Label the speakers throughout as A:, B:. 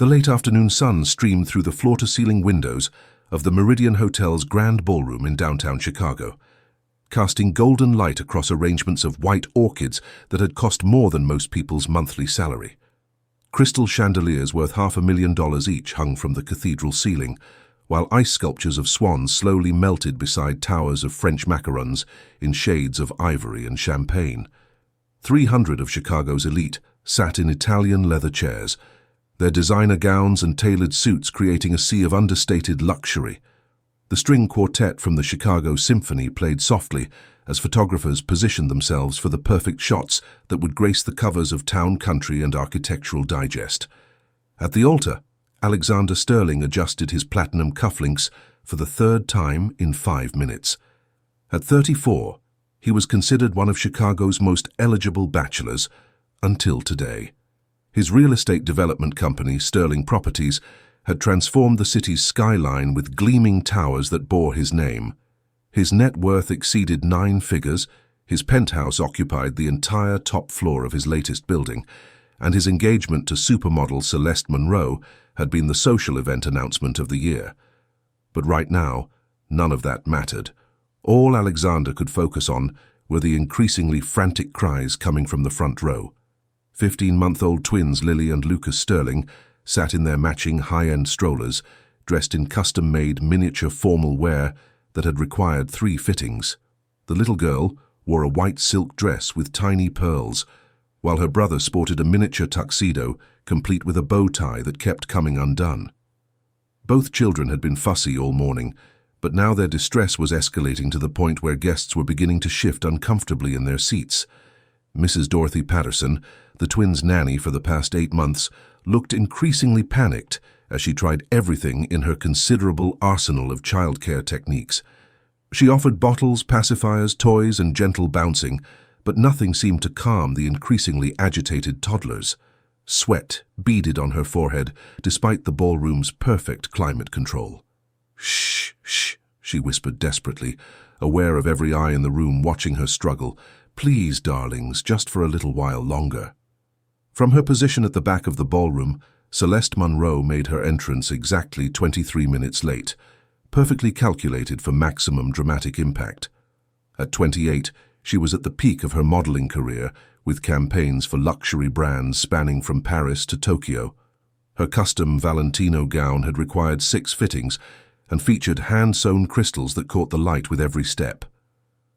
A: The late afternoon sun streamed through the floor-to-ceiling windows of the Meridian Hotel's grand ballroom in downtown Chicago, casting golden light across arrangements of white orchids that had cost more than most people's monthly salary. Crystal chandeliers worth $500,000 each hung from the cathedral ceiling, while ice sculptures of swans slowly melted beside towers of French macarons in shades of ivory and champagne. 300 of Chicago's elite sat in Italian leather chairs, their designer gowns and tailored suits creating a sea of understated luxury. The string quartet from the Chicago Symphony played softly as photographers positioned themselves for the perfect shots that would grace the covers of Town, Country and Architectural Digest. At the altar, Alexander Sterling adjusted his platinum cufflinks for the third time in 5 minutes. At 34, he was considered one of Chicago's most eligible bachelors until today. His real estate development company, Sterling Properties, had transformed the city's skyline with gleaming towers that bore his name. His net worth exceeded 9 figures, his penthouse occupied the entire top floor of his latest building, and his engagement to supermodel Celeste Monroe had been the social event announcement of the year. But right now, none of that mattered. All Alexander could focus on were the increasingly frantic cries coming from the front row. 15-month-old twins Lily and Lucas Sterling sat in their matching high-end strollers, dressed in custom-made miniature formal wear that had required 3 fittings. The little girl wore a white silk dress with tiny pearls, while her brother sported a miniature tuxedo complete with a bow tie that kept coming undone. Both children had been fussy all morning, but now their distress was escalating to the point where guests were beginning to shift uncomfortably in their seats. Mrs. Dorothy Patterson, the twins' nanny for the past 8 months, looked increasingly panicked as she tried everything in her considerable arsenal of childcare techniques. She offered bottles, pacifiers, toys, and gentle bouncing, but nothing seemed to calm the increasingly agitated toddlers. Sweat beaded on her forehead despite the ballroom's perfect climate control. "Shh, shh," she whispered desperately, aware of every eye in the room watching her struggle. "Please, darlings, just for a little while longer." From her position at the back of the ballroom, Celeste Monroe made her entrance exactly 23 minutes late, perfectly calculated for maximum dramatic impact. At 28, she was at the peak of her modeling career, with campaigns for luxury brands spanning from Paris to Tokyo. Her custom Valentino gown had required 6 fittings and featured hand-sewn crystals that caught the light with every step.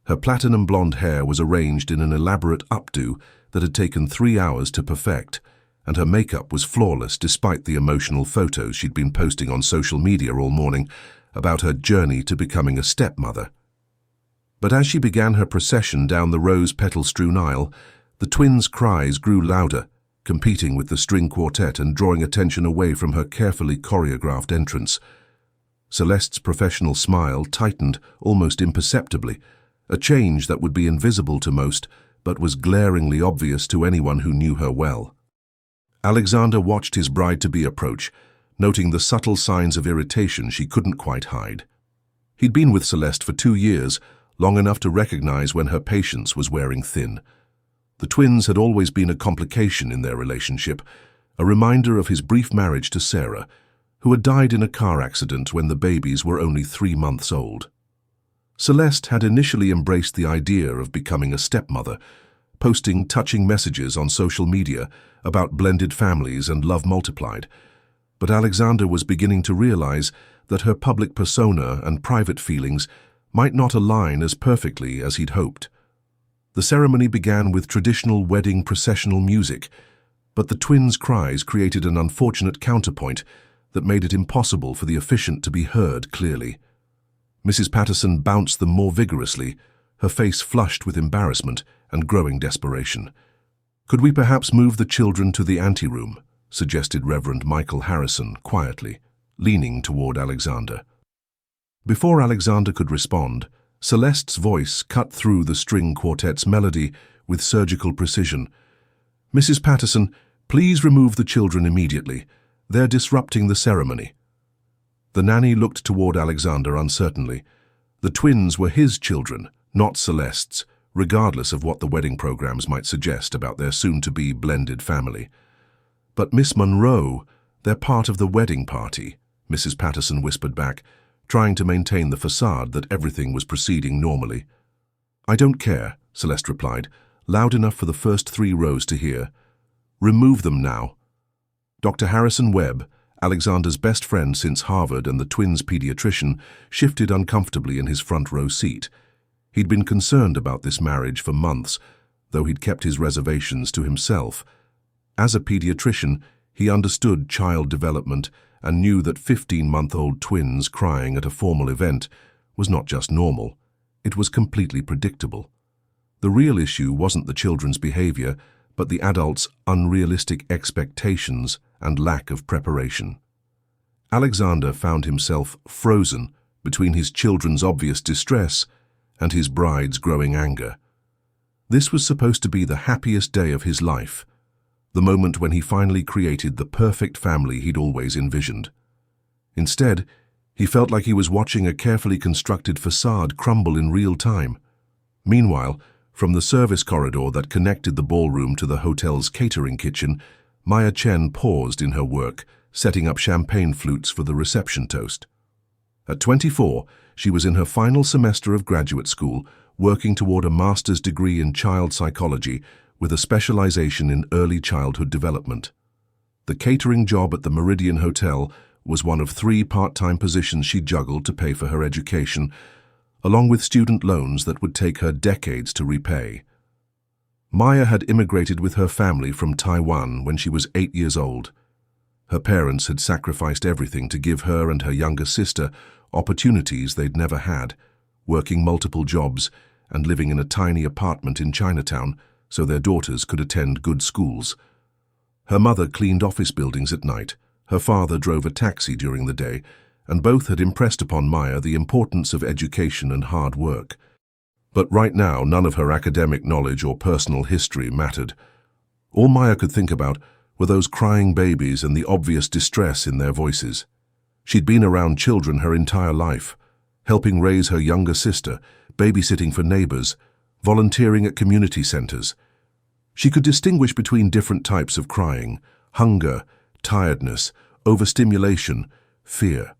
A: Her platinum blonde hair was arranged in an elaborate updo that had taken 3 hours to perfect, and her makeup was flawless despite the emotional photos she'd been posting on social media all morning about her journey to becoming a stepmother. But as she began her procession down the rose-petal-strewn aisle, the twins' cries grew louder, competing with the string quartet and drawing attention away from her carefully choreographed entrance. Celeste's professional smile tightened almost imperceptibly, a change that would be invisible to most, but was glaringly obvious to anyone who knew her well. Alexander watched his bride-to-be approach, noting the subtle signs of irritation she couldn't quite hide. He'd been with Celeste for 2 years, long enough to recognize when her patience was wearing thin. The twins had always been a complication in their relationship, a reminder of his brief marriage to Sarah, who had died in a car accident when the babies were only 3 months old. Celeste had initially embraced the idea of becoming a stepmother, posting touching messages on social media about blended families and love multiplied. But Alexander was beginning to realize that her public persona and private feelings might not align as perfectly as he'd hoped. The ceremony began with traditional wedding processional music, but the twins' cries created an unfortunate counterpoint that made it impossible for the officiant to be heard clearly. Mrs. Patterson bounced them more vigorously, her face flushed with embarrassment and growing desperation. "Could we perhaps move the children to the anteroom?" suggested Reverend Michael Harrison quietly, leaning toward Alexander. Before Alexander could respond, Celeste's voice cut through the string quartet's melody with surgical precision. "Mrs. Patterson, please remove the children immediately. They're disrupting the ceremony." The nanny looked toward Alexander uncertainly. The twins were his children, not Celeste's, regardless of what the wedding programs might suggest about their soon-to-be blended family. But Miss Monroe, "They're part of the wedding party," Mrs. Patterson whispered back, trying to maintain the facade that everything was proceeding normally. "I don't care," Celeste replied, loud enough for the first 3 rows to hear. "Remove them now." Dr. Harrison Webb, Alexander's best friend since Harvard and the twins' pediatrician, shifted uncomfortably in his front row seat. He'd been concerned about this marriage for months, though he'd kept his reservations to himself. As a pediatrician, he understood child development and knew that 15-month-old twins crying at a formal event was not just normal, it was completely predictable. The real issue wasn't the children's behavior, but the adults' unrealistic expectations and lack of preparation. Alexander found himself frozen between his children's obvious distress and his bride's growing anger. This was supposed to be the happiest day of his life, the moment when he finally created the perfect family he'd always envisioned. Instead, he felt like he was watching a carefully constructed facade crumble in real time. Meanwhile, from the service corridor that connected the ballroom to the hotel's catering kitchen, Maya Chen paused in her work, setting up champagne flutes for the reception toast. At 24, she was in her final semester of graduate school, working toward a master's degree in child psychology with a specialization in early childhood development. The catering job at the Meridian Hotel was one of 3 part-time positions she juggled to pay for her education, along with student loans that would take her decades to repay. Maya had immigrated with her family from Taiwan when she was 8 years old. Her parents had sacrificed everything to give her and her younger sister opportunities they'd never had, working multiple jobs and living in a tiny apartment in Chinatown so their daughters could attend good schools. Her mother cleaned office buildings at night, her father drove a taxi during the day, and both had impressed upon Maya the importance of education and hard work. But right now, none of her academic knowledge or personal history mattered. All Maya could think about were those crying babies and the obvious distress in their voices. She'd been around children her entire life, helping raise her younger sister, babysitting for neighbors, volunteering at community centers. She could distinguish between different types of crying: hunger, tiredness, overstimulation, fear.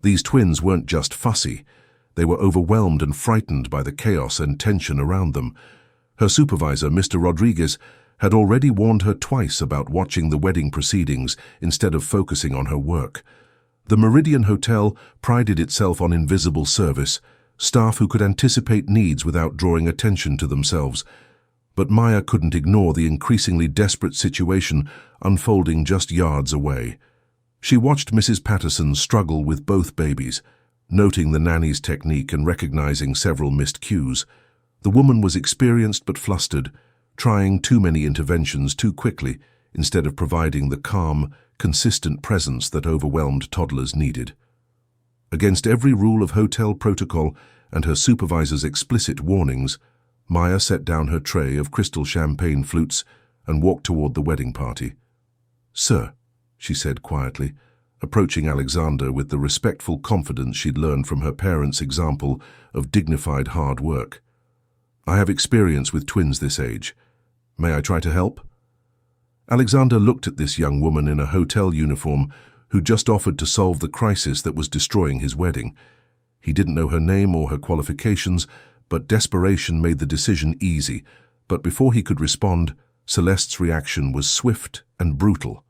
A: These twins weren't just fussy. They were overwhelmed and frightened by the chaos and tension around them. Her supervisor, Mr. Rodriguez, had already warned her twice about watching the wedding proceedings instead of focusing on her work. The Meridian Hotel prided itself on invisible service, staff who could anticipate needs without drawing attention to themselves. But Maya couldn't ignore the increasingly desperate situation unfolding just yards away. She watched Mrs. Patterson struggle with both babies, noting the nanny's technique and recognizing several missed cues. The woman was experienced but flustered, trying too many interventions too quickly instead of providing the calm, consistent presence that overwhelmed toddlers needed. Against every rule of hotel protocol and her supervisor's explicit warnings, Maya set down her tray of crystal champagne flutes and walked toward the wedding party. "Sir," she said quietly, approaching Alexander with the respectful confidence she'd learned from her parents' example of dignified hard work. "I have experience with twins this age. May I try to help?" Alexander looked at this young woman in a hotel uniform who just offered to solve the crisis that was destroying his wedding. He didn't know her name or her qualifications, but desperation made the decision easy. But before he could respond, Celeste's reaction was swift and brutal.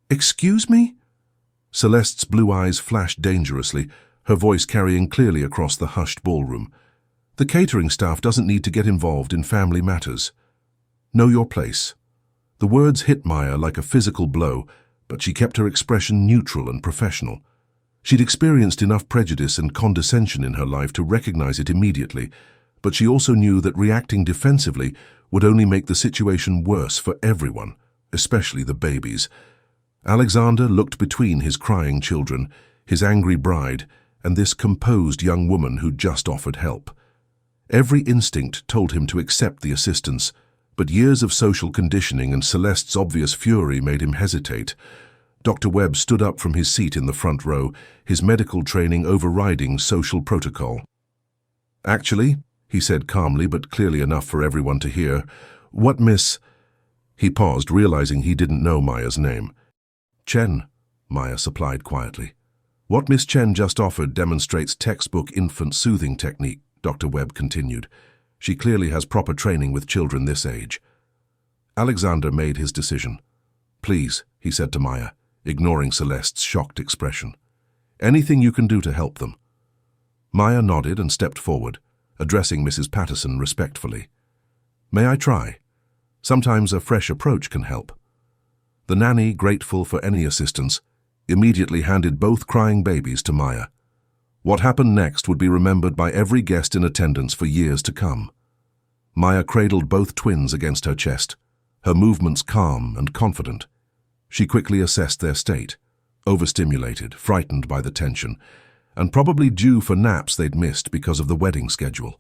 A: "Excuse me?" Celeste's blue eyes flashed dangerously, her voice carrying clearly across the hushed ballroom. "The catering staff doesn't need to get involved in family matters. Know your place." The words hit Maya like a physical blow, but she kept her expression neutral and professional. She'd experienced enough prejudice and condescension in her life to recognize it immediately, but she also knew that reacting defensively would only make the situation worse for everyone, especially the babies. Alexander looked between his crying children, his angry bride, and this composed young woman who just offered help. Every instinct told him to accept the assistance, but years of social conditioning and Celeste's obvious fury made him hesitate. Dr. Webb stood up from his seat in the front row, his medical training overriding social protocol. "Actually," he said calmly but clearly enough for everyone to hear, "what Miss—" He paused, realizing he didn't know Maya's name. "Chen," Maya supplied quietly. What Miss Chen just offered demonstrates textbook infant soothing technique, Dr. Webb continued. She clearly has proper training with children this age. Alexander made his decision. Please, he said to Maya, ignoring Celeste's shocked expression. Anything you can do to help them. Maya nodded and stepped forward, addressing Mrs. Patterson respectfully. May I try? Sometimes a fresh approach can help. The nanny, grateful for any assistance, immediately handed both crying babies to Maya. What happened next would be remembered by every guest in attendance for years to come. Maya cradled both twins against her chest, her movements calm and confident. She quickly assessed their state, overstimulated, frightened by the tension, and probably due for naps they'd missed because of the wedding schedule.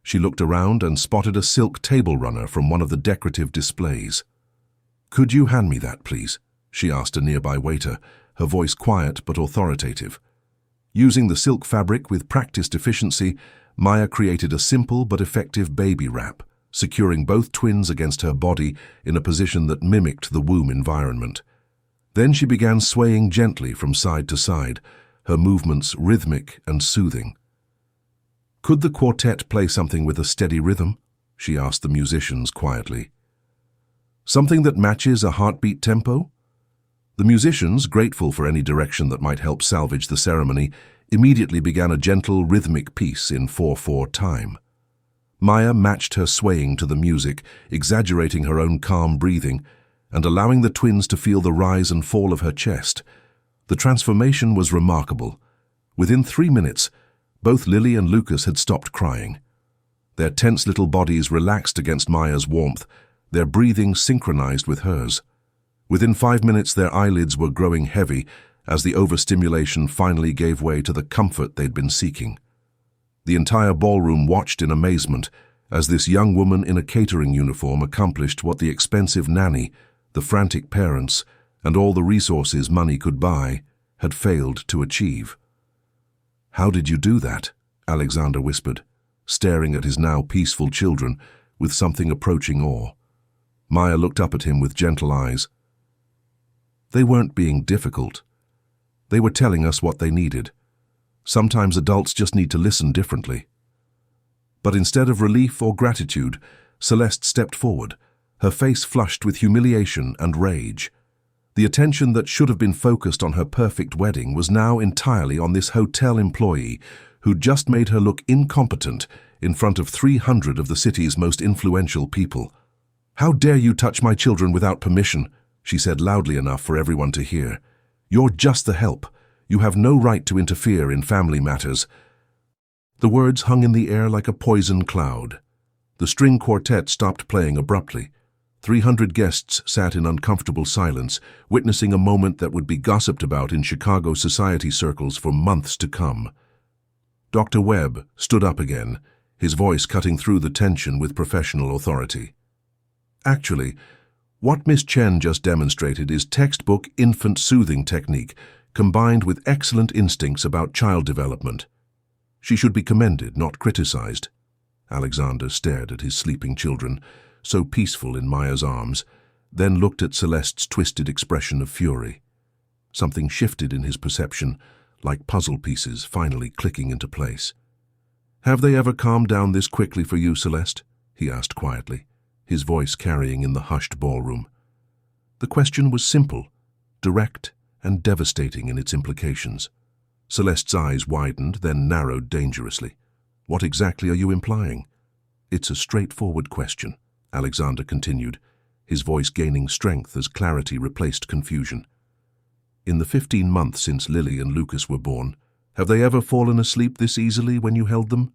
A: She looked around and spotted a silk table runner from one of the decorative displays. Could you hand me that, please? She asked a nearby waiter, her voice quiet but authoritative. Using the silk fabric with practiced efficiency, Maya created a simple but effective baby wrap, securing both twins against her body in a position that mimicked the womb environment. Then she began swaying gently from side to side, her movements rhythmic and soothing. Could the quartet play something with a steady rhythm? She asked the musicians quietly. Something that matches a heartbeat tempo? The musicians, grateful for any direction that might help salvage the ceremony, immediately began a gentle, rhythmic piece in 4/4 time. Maya matched her swaying to the music, exaggerating her own calm breathing, and allowing the twins to feel the rise and fall of her chest. The transformation was remarkable. Within 3 minutes, both Lily and Lucas had stopped crying. Their tense little bodies relaxed against Maya's warmth, their breathing synchronized with hers. Within 5 minutes, their eyelids were growing heavy as the overstimulation finally gave way to the comfort they'd been seeking. The entire ballroom watched in amazement as this young woman in a catering uniform accomplished what the expensive nanny, the frantic parents, and all the resources money could buy had failed to achieve. How did you do that? Alexander whispered, staring at his now peaceful children with something approaching awe. Maya looked up at him with gentle eyes. They weren't being difficult. They were telling us what they needed. Sometimes adults just need to listen differently. But instead of relief or gratitude, Celeste stepped forward, her face flushed with humiliation and rage. The attention that should have been focused on her perfect wedding was now entirely on this hotel employee who'd just made her look incompetent in front of 300 of the city's most influential people. "How dare you touch my children without permission?" she said loudly enough for everyone to hear. "You're just the help. You have no right to interfere in family matters." The words hung in the air like a poison cloud. The string quartet stopped playing abruptly. 300 guests sat in uncomfortable silence, witnessing a moment that would be gossiped about in Chicago society circles for months to come. Dr. Webb stood up again, his voice cutting through the tension with professional authority. "Actually, what Miss Chen just demonstrated is textbook infant soothing technique combined with excellent instincts about child development. She should be commended, not criticized." Alexander stared at his sleeping children, so peaceful in Maya's arms, then looked at Celeste's twisted expression of fury. Something shifted in his perception, like puzzle pieces finally clicking into place. "Have they ever calmed down this quickly for you, Celeste?" he asked quietly, his voice carrying in the hushed ballroom. The question was simple, direct, and devastating in its implications. Celeste's eyes widened, then narrowed dangerously. "What exactly are you implying?" "It's a straightforward question," Alexander continued, his voice gaining strength as clarity replaced confusion. "In the 15 months since Lily and Lucas were born, have they ever fallen asleep this easily when you held them?"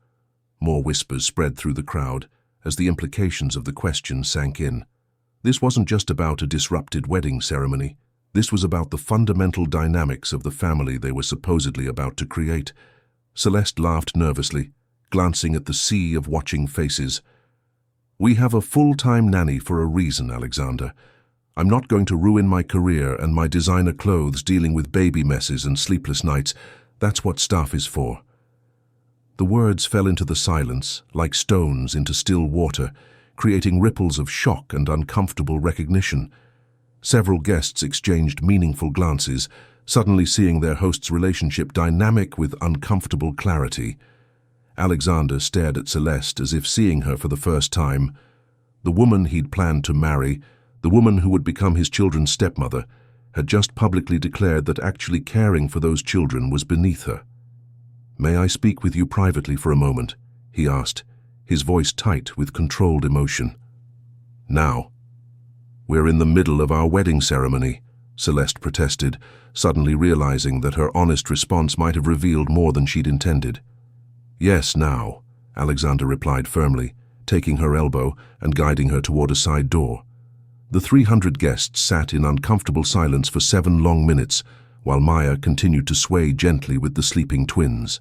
A: More whispers spread through the crowd as the implications of the question sank in. This wasn't just about a disrupted wedding ceremony. This was about the fundamental dynamics of the family they were supposedly about to create. Celeste laughed nervously, glancing at the sea of watching faces. "We have a full-time nanny for a reason, Alexander. I'm not going to ruin my career and my designer clothes dealing with baby messes and sleepless nights. That's what staff is for." The words fell into the silence, like stones into still water, creating ripples of shock and uncomfortable recognition. Several guests exchanged meaningful glances, suddenly seeing their host's relationship dynamic with uncomfortable clarity. Alexander stared at Celeste as if seeing her for the first time. The woman he'd planned to marry, the woman who would become his children's stepmother, had just publicly declared that actually caring for those children was beneath her. "May I speak with you privately for a moment?" he asked, his voice tight with controlled emotion. "Now." "We're in the middle of our wedding ceremony," Celeste protested, suddenly realizing that her honest response might have revealed more than she'd intended. "Yes, now," Alexander replied firmly, taking her elbow and guiding her toward a side door. The 300 guests sat in uncomfortable silence for 7 long minutes, while Maya continued to sway gently with the sleeping twins.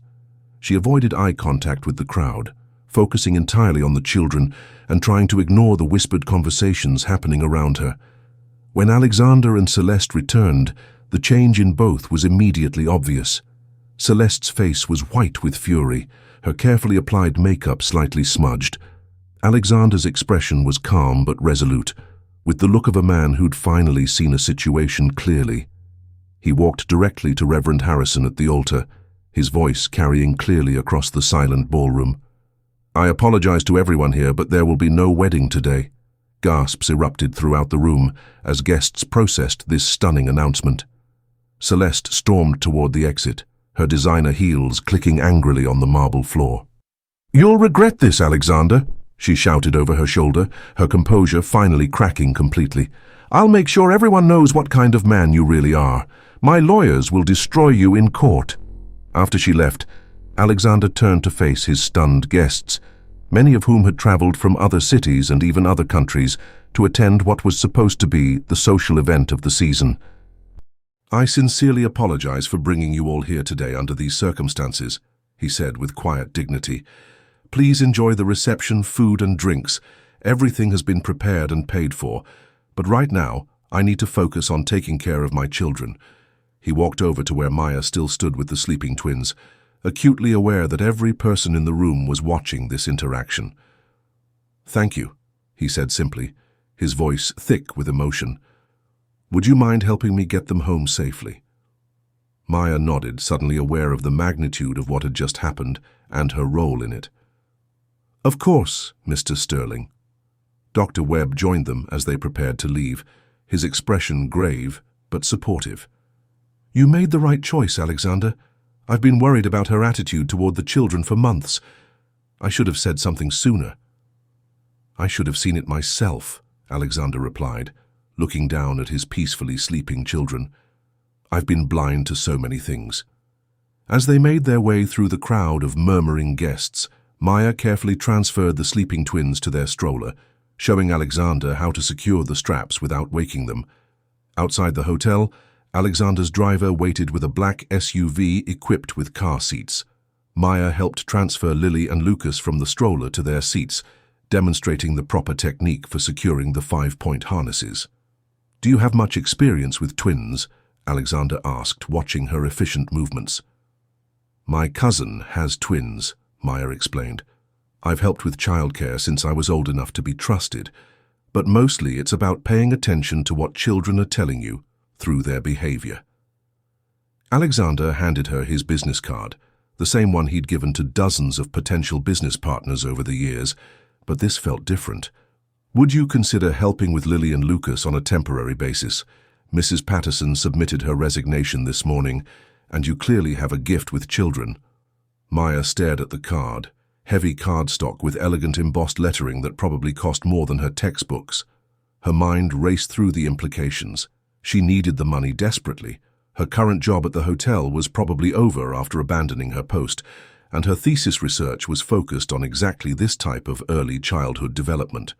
A: She avoided eye contact with the crowd, focusing entirely on the children and trying to ignore the whispered conversations happening around her. When Alexander and Celeste returned, the change in both was immediately obvious. Celeste's face was white with fury, her carefully applied makeup slightly smudged. Alexander's expression was calm but resolute, with the look of a man who'd finally seen a situation clearly. He walked directly to Reverend Harrison at the altar, his voice carrying clearly across the silent ballroom. "I apologize to everyone here, but there will be no wedding today." Gasps erupted throughout the room as guests processed this stunning announcement. Celeste stormed toward the exit, her designer heels clicking angrily on the marble floor. "You'll regret this, Alexander," she shouted over her shoulder, her composure finally cracking completely. "I'll make sure everyone knows what kind of man you really are. My lawyers will destroy you in court." After she left, Alexander turned to face his stunned guests, many of whom had traveled from other cities and even other countries to attend what was supposed to be the social event of the season. "I sincerely apologize for bringing you all here today under these circumstances," he said with quiet dignity. "Please enjoy the reception, food and drinks. Everything has been prepared and paid for. But right now, I need to focus on taking care of my children." He walked over to where Maya still stood with the sleeping twins, acutely aware that every person in the room was watching this interaction. "Thank you," he said simply, his voice thick with emotion. "Would you mind helping me get them home safely?" Maya nodded, suddenly aware of the magnitude of what had just happened and her role in it. "Of course, Mr. Sterling." Dr. Webb joined them as they prepared to leave, his expression grave but supportive. "You made the right choice, Alexander. I've been worried about her attitude toward the children for months. I should have said something sooner." "I should have seen it myself," Alexander replied, looking down at his peacefully sleeping children. "I've been blind to so many things." As they made their way through the crowd of murmuring guests, Maya carefully transferred the sleeping twins to their stroller, showing Alexander how to secure the straps without waking them. Outside the hotel, Alexander's driver waited with a black SUV equipped with car seats. Maya helped transfer Lily and Lucas from the stroller to their seats, demonstrating the proper technique for securing the 5-point harnesses. "Do you have much experience with twins?" Alexander asked, watching her efficient movements. "My cousin has twins," Maya explained. "I've helped with childcare since I was old enough to be trusted, but mostly it's about paying attention to what children are telling you through their behavior." Alexander handed her his business card, the same one he'd given to dozens of potential business partners over the years, but this felt different. "Would you consider helping with Lily and Lucas on a temporary basis? Mrs. Patterson submitted her resignation this morning, and you clearly have a gift with children." Maya stared at the card, heavy cardstock with elegant embossed lettering that probably cost more than her textbooks. Her mind raced through the implications. She needed the money desperately. Her current job at the hotel was probably over after abandoning her post, and her thesis research was focused on exactly this type of early childhood development.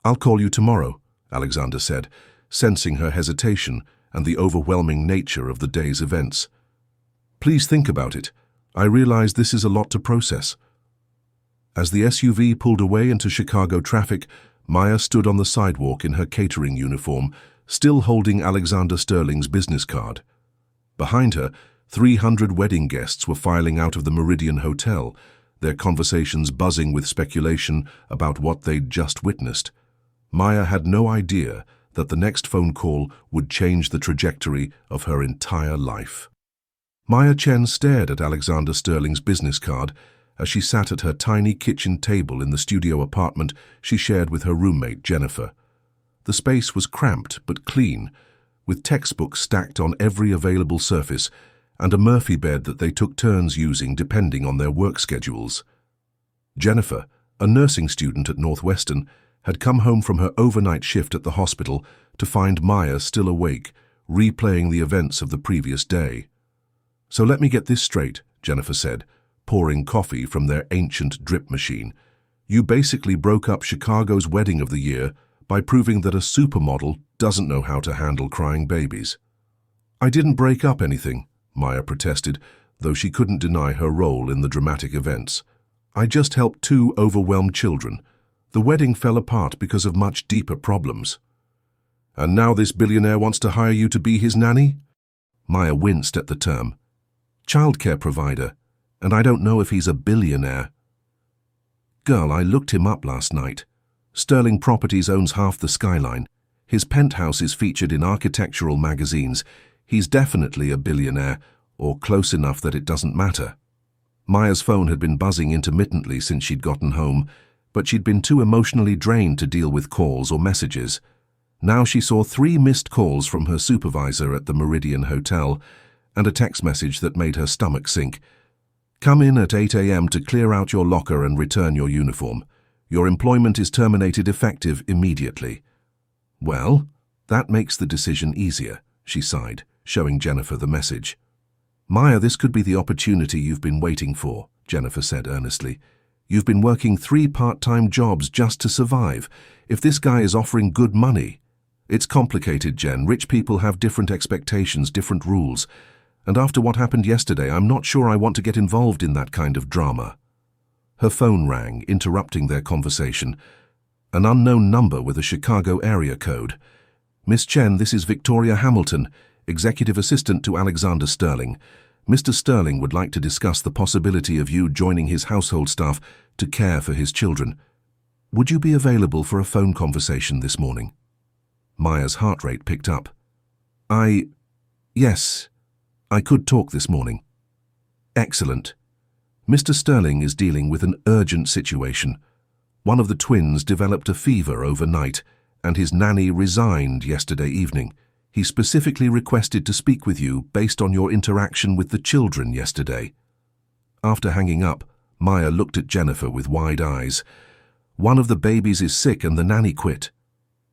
A: "I'll call you tomorrow," Alexander said, sensing her hesitation and the overwhelming nature of the day's events. "Please think about it. I realize this is a lot to process." As the SUV pulled away into Chicago traffic, Maya stood on the sidewalk in her catering uniform, still holding Alexander Sterling's business card. Behind her, 300 wedding guests were filing out of the Meridian Hotel, their conversations buzzing with speculation about what they'd just witnessed. Maya had no idea that the next phone call would change the trajectory of her entire life. Maya Chen stared at Alexander Sterling's business card as she sat at her tiny kitchen table in the studio apartment she shared with her roommate, Jennifer. The space was cramped but clean, with textbooks stacked on every available surface and a Murphy bed that they took turns using depending on their work schedules. Jennifer, a nursing student at Northwestern, had come home from her overnight shift at the hospital to find Maya still awake, replaying the events of the previous day. "So let me get this straight," Jennifer said, pouring coffee from their ancient drip machine. "You basically broke up Chicago's wedding of the year by proving that a supermodel doesn't know how to handle crying babies." "I didn't break up anything," Maya protested, though she couldn't deny her role in the dramatic events. "I just helped two overwhelmed children. The wedding fell apart because of much deeper problems." "And now this billionaire wants to hire you to be his nanny?" Maya winced at the term. "Childcare provider, and I don't know if he's a billionaire." "Girl, I looked him up last night. Sterling Properties owns half the skyline. His penthouse is featured in architectural magazines. He's definitely a billionaire, or close enough that it doesn't matter." Maya's phone had been buzzing intermittently since she'd gotten home, but she'd been too emotionally drained to deal with calls or messages. Now she saw 3 missed calls from her supervisor at the Meridian Hotel and a text message that made her stomach sink. "Come in at 8 a.m. to clear out your locker and return your uniform. Your employment is terminated effective immediately." "Well, that makes the decision easier," she sighed, showing Jennifer the message. "Maya, this could be the opportunity you've been waiting for," Jennifer said earnestly. "You've been working 3 part-time jobs just to survive. If this guy is offering good money—" "It's complicated, Jen. Rich people have different expectations, different rules. And after what happened yesterday, I'm not sure I want to get involved in that kind of drama." Her phone rang, interrupting their conversation. An unknown number with a Chicago area code. "Miss Chen, this is Victoria Hamilton, Executive Assistant to Alexander Sterling. Mr. Sterling would like to discuss the possibility of you joining his household staff to care for his children. Would you be available for a phone conversation this morning?" Maya's heart rate picked up. Yes, I could talk this morning." "Excellent. Mr. Sterling is dealing with an urgent situation. One of the twins developed a fever overnight, and his nanny resigned yesterday evening. He specifically requested to speak with you based on your interaction with the children yesterday." After hanging up, Maya looked at Jennifer with wide eyes. "One of the babies is sick and the nanny quit."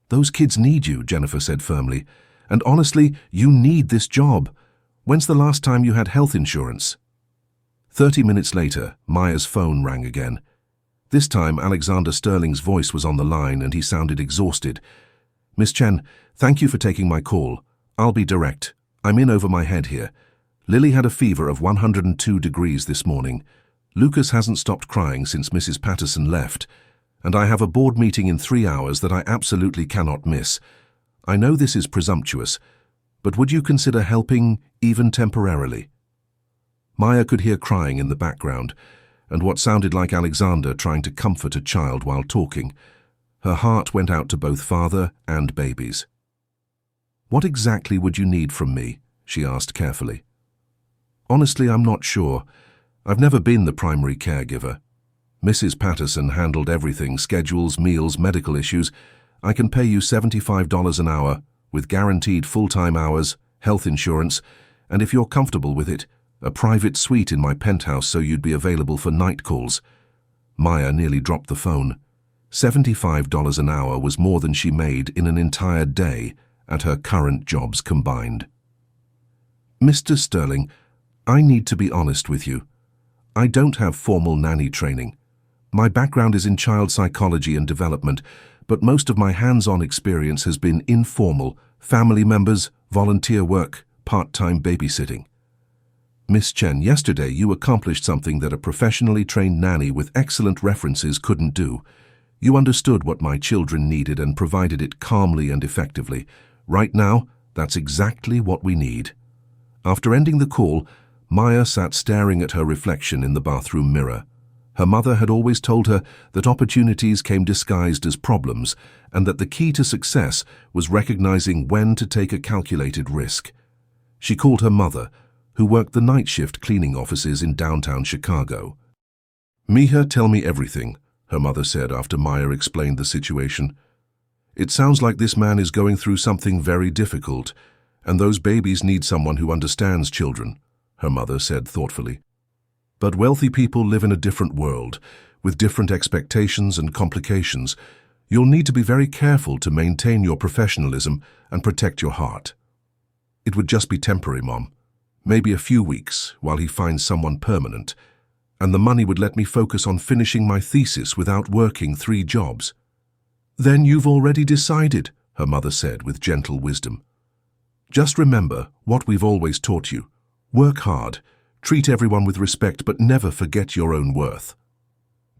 A: "Those kids need you," Jennifer said firmly. "And honestly, you need this job. When's the last time you had health insurance?" 30 minutes later, Maya's phone rang again. This time, Alexander Sterling's voice was on the line and he sounded exhausted. "Miss Chen, thank you for taking my call. I'll be direct. I'm in over my head here. Lily had a fever of 102 degrees this morning. Lucas hasn't stopped crying since Mrs. Patterson left. And I have a board meeting in 3 hours that I absolutely cannot miss. I know this is presumptuous, but would you consider helping, even temporarily?" Maya could hear crying in the background, and what sounded like Alexander trying to comfort a child while talking. Her heart went out to both father and babies. "What exactly would you need from me?" she asked carefully. "Honestly, I'm not sure. I've never been the primary caregiver. Mrs. Patterson handled everything, schedules, meals, medical issues. I can pay you $75 an hour, with guaranteed full-time hours, health insurance, and if you're comfortable with it, a private suite in my penthouse so you'd be available for night calls." Maya nearly dropped the phone. $75 an hour was more than she made in an entire day at her current jobs combined. "Mr. Sterling, I need to be honest with you. I don't have formal nanny training. My background is in child psychology and development, but most of my hands-on experience has been informal, family members, volunteer work, part-time babysitting." "Miss Chen, yesterday you accomplished something that a professionally trained nanny with excellent references couldn't do. You understood what my children needed and provided it calmly and effectively. Right now, that's exactly what we need." After ending the call, Maya sat staring at her reflection in the bathroom mirror. Her mother had always told her that opportunities came disguised as problems and that the key to success was recognizing when to take a calculated risk. She called her mother, who worked the night shift cleaning offices in downtown Chicago. "Mija, tell me everything," her mother said after Maya explained the situation. "It sounds like this man is going through something very difficult, and those babies need someone who understands children," her mother said thoughtfully. "But wealthy people live in a different world, with different expectations and complications. You'll need to be very careful to maintain your professionalism and protect your heart." "It would just be temporary, Mom. Maybe a few weeks while he finds someone permanent, and the money would let me focus on finishing my thesis without working 3 jobs." "Then you've already decided," her mother said with gentle wisdom. "Just remember what we've always taught you. Work hard, treat everyone with respect, but never forget your own worth."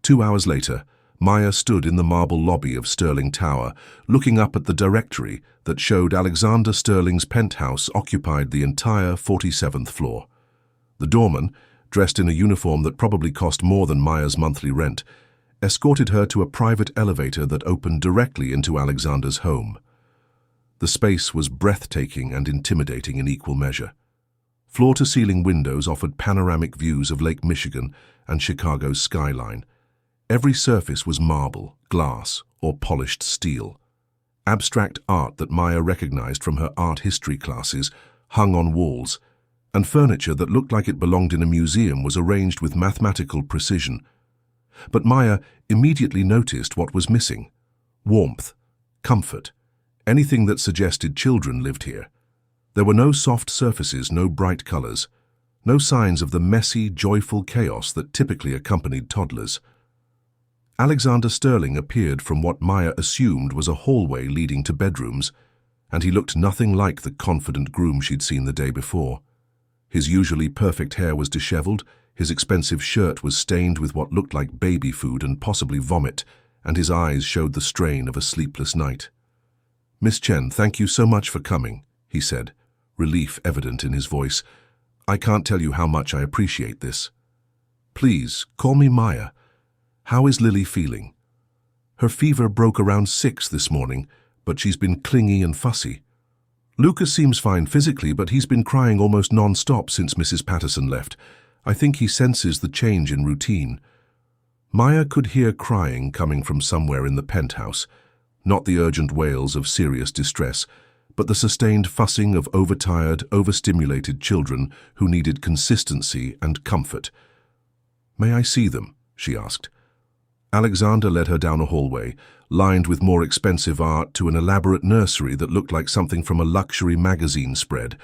A: 2 hours later, Maya stood in the marble lobby of Sterling Tower, looking up at the directory that showed Alexander Sterling's penthouse occupied the entire 47th floor. The doorman, dressed in a uniform that probably cost more than Maya's monthly rent, escorted her to a private elevator that opened directly into Alexander's home. The space was breathtaking and intimidating in equal measure. Floor-to-ceiling windows offered panoramic views of Lake Michigan and Chicago's skyline. Every surface was marble, glass, or polished steel. Abstract art that Maya recognized from her art history classes hung on walls, and furniture that looked like it belonged in a museum was arranged with mathematical precision. But Maya immediately noticed what was missing: warmth, comfort, anything that suggested children lived here. There were no soft surfaces, no bright colors, no signs of the messy, joyful chaos that typically accompanied toddlers. Alexander Sterling appeared from what Maya assumed was a hallway leading to bedrooms, and he looked nothing like the confident groom she'd seen the day before. His usually perfect hair was disheveled, his expensive shirt was stained with what looked like baby food and possibly vomit, and his eyes showed the strain of a sleepless night. "Miss Chen, thank you so much for coming," he said, relief evident in his voice. "I can't tell you how much I appreciate this. Please, call me Maya. How is Lily feeling? Her fever broke around 6 this morning, but she's been clingy and fussy. Lucas seems fine physically, but he's been crying almost non-stop since Mrs. Patterson left. I think he senses the change in routine." Maya could hear crying coming from somewhere in the penthouse, not the urgent wails of serious distress, but the sustained fussing of overtired, overstimulated children who needed consistency and comfort. "May I see them?" she asked. Alexander led her down a hallway, lined with more expensive art, to an elaborate nursery that looked like something from a luxury magazine spread.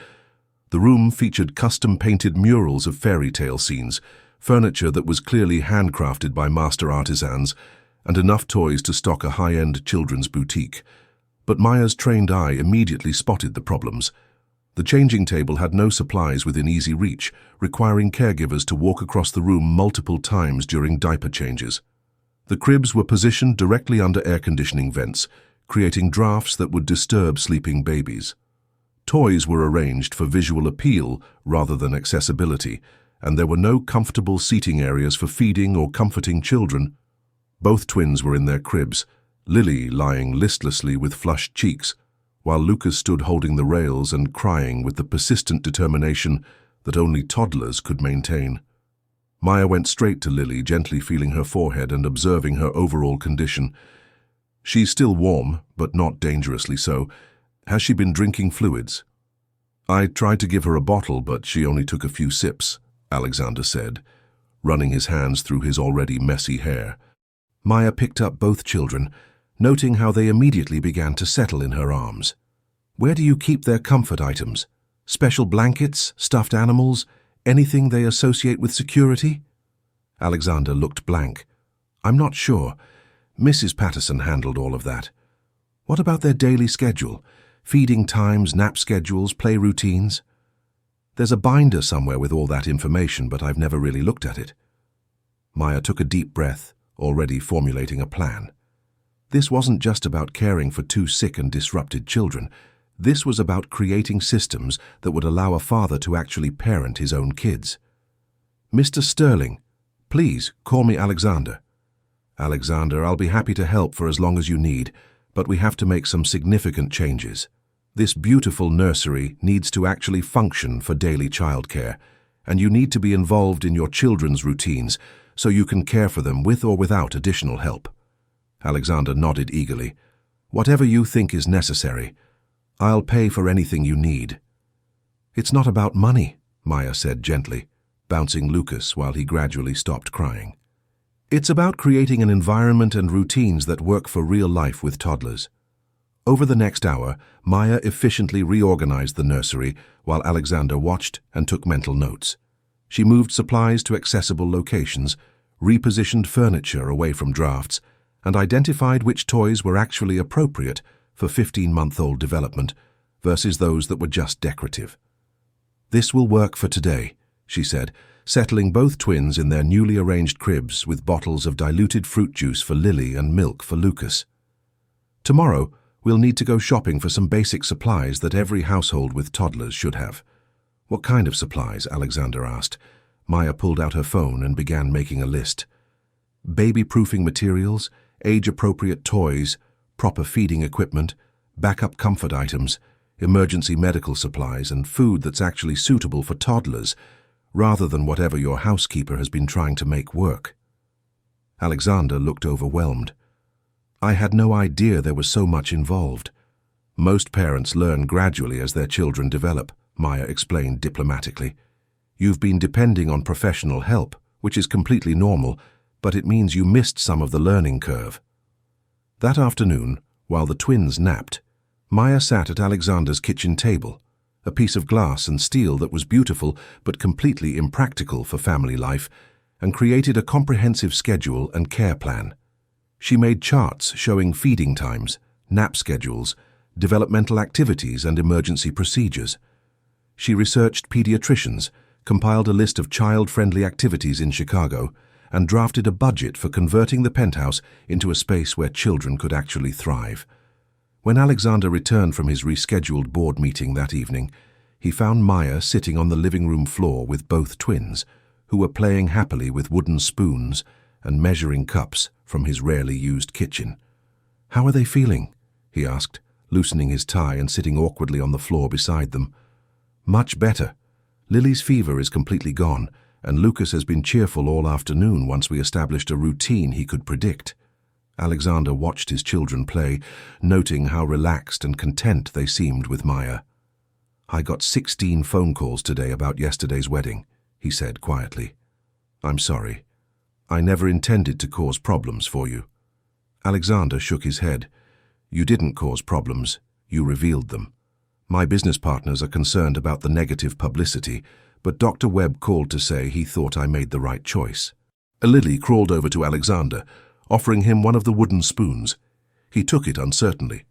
A: The room featured custom-painted murals of fairy tale scenes, furniture that was clearly handcrafted by master artisans, and enough toys to stock a high-end children's boutique. But Maya's trained eye immediately spotted the problems. The changing table had no supplies within easy reach, requiring caregivers to walk across the room multiple times during diaper changes. The cribs were positioned directly under air conditioning vents, creating drafts that would disturb sleeping babies. Toys were arranged for visual appeal rather than accessibility, and there were no comfortable seating areas for feeding or comforting children. Both twins were in their cribs, Lily lying listlessly with flushed cheeks, while Lucas stood holding the rails and crying with the persistent determination that only toddlers could maintain. Maya went straight to Lily, gently feeling her forehead and observing her overall condition. "She's still warm, but not dangerously so. Has she been drinking fluids?" "I tried to give her a bottle, but she only took a few sips," Alexander said, running his hands through his already messy hair. Maya picked up both children, noting how they immediately began to settle in her arms. "Where do you keep their comfort items? Special blankets, stuffed animals, anything they associate with security?" Alexander looked blank. "I'm not sure. Mrs. Patterson handled all of that. What about their daily schedule? Feeding times, nap schedules, play routines?" "There's a binder somewhere with all that information, but I've never really looked at it." Maya took a deep breath, already formulating a plan. This wasn't just about caring for 2 sick and disrupted children. This was about creating systems that would allow a father to actually parent his own kids. "Mr. Sterling, Please, call me Alexander. Alexander, I'll be happy to help for as long as you need, but we have to make some significant changes. This beautiful nursery needs to actually function for daily childcare, and you need to be involved in your children's routines so you can care for them with or without additional help. Alexander nodded eagerly. Whatever you think is necessary. I'll pay for anything you need. It's not about money, Maya said gently, bouncing Lucas while he gradually stopped crying. It's about creating an environment and routines that work for real life with toddlers. Over the next hour, Maya efficiently reorganized the nursery while Alexander watched and took mental notes. She moved supplies to accessible locations, repositioned furniture away from drafts, and identified which toys were actually appropriate for 15-month-old development versus those that were just decorative. This will work for today, she said, settling both twins in their newly arranged cribs with bottles of diluted fruit juice for Lily and milk for Lucas. Tomorrow, we'll need to go shopping for some basic supplies that every household with toddlers should have. What kind of supplies? Alexander asked. Maya pulled out her phone and began making a list. Baby-proofing materials, age-appropriate toys, proper feeding equipment, backup comfort items, emergency medical supplies, and food that's actually suitable for toddlers, rather than whatever your housekeeper has been trying to make work. Alexander looked overwhelmed. I had no idea there was so much involved. Most parents learn gradually as their children develop, Maya explained diplomatically. You've been depending on professional help, which is completely normal, but it means you missed some of the learning curve. That afternoon, while the twins napped, Maya sat at Alexander's kitchen table, a piece of glass and steel that was beautiful but completely impractical for family life, and created a comprehensive schedule and care plan. She made charts showing feeding times, nap schedules, developmental activities, and emergency procedures. She researched pediatricians, compiled a list of child-friendly activities in Chicago, and drafted a budget for converting the penthouse into a space where children could actually thrive. When Alexander returned from his rescheduled board meeting that evening, he found Maya sitting on the living room floor with both twins, who were playing happily with wooden spoons and measuring cups from his rarely used kitchen. How are they feeling? He asked, loosening his tie and sitting awkwardly on the floor beside them. Much better. Lily's fever is completely gone, and Lucas has been cheerful all afternoon once we established a routine he could predict. Alexander watched his children play, noting how relaxed and content they seemed with Maya. I got 16 phone calls today about yesterday's wedding, he said quietly. I'm sorry. I never intended to cause problems for you. Alexander shook his head. You didn't cause problems, you revealed them. My business partners are concerned about the negative publicity, but Dr. Webb called to say he thought I made the right choice. Lily crawled over to Alexander, offering him one of the wooden spoons. He took it uncertainly.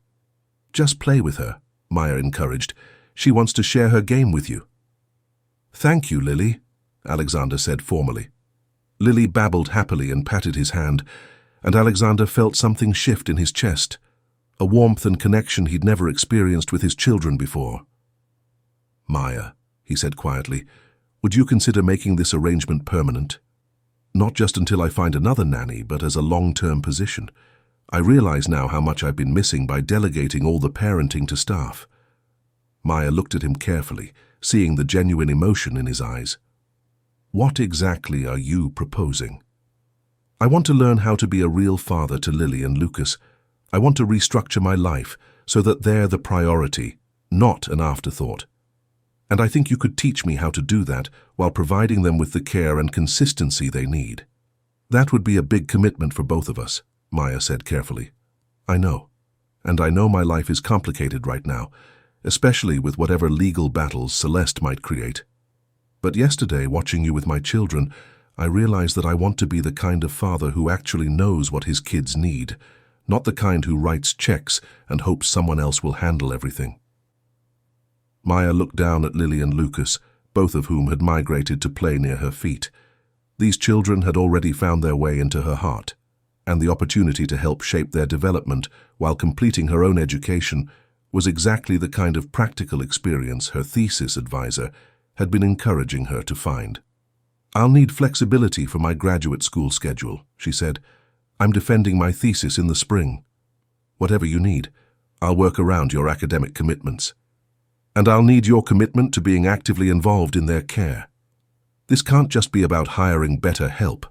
A: Just play with her, Maya encouraged. She wants to share her game with you. Thank you, Lily, Alexander said formally. Lily babbled happily and patted his hand, and Alexander felt something shift in his chest, a warmth and connection he'd never experienced with his children before. Maya, he said quietly, would you consider making this arrangement permanent? Not just until I find another nanny, but as a long-term position. I realize now how much I've been missing by delegating all the parenting to staff. Maya looked at him carefully, seeing the genuine emotion in his eyes. What exactly are you proposing? I want to learn how to be a real father to Lily and Lucas. I want to restructure my life so that they're the priority, not an afterthought. And I think you could teach me how to do that while providing them with the care and consistency they need. That would be a big commitment for both of us, Maya said carefully. I know. And I know my life is complicated right now, especially with whatever legal battles Celeste might create. But yesterday, watching you with my children, I realized that I want to be the kind of father who actually knows what his kids need, not the kind who writes checks and hopes someone else will handle everything. Maya looked down at Lily and Lucas, both of whom had migrated to play near her feet. These children had already found their way into her heart, and the opportunity to help shape their development while completing her own education was exactly the kind of practical experience her thesis advisor had been encouraging her to find. "I'll need flexibility for my graduate school schedule," she said. "I'm defending my thesis in the spring. Whatever you need, I'll work around your academic commitments. And I'll need your commitment to being actively involved in their care. This can't just be about hiring better help.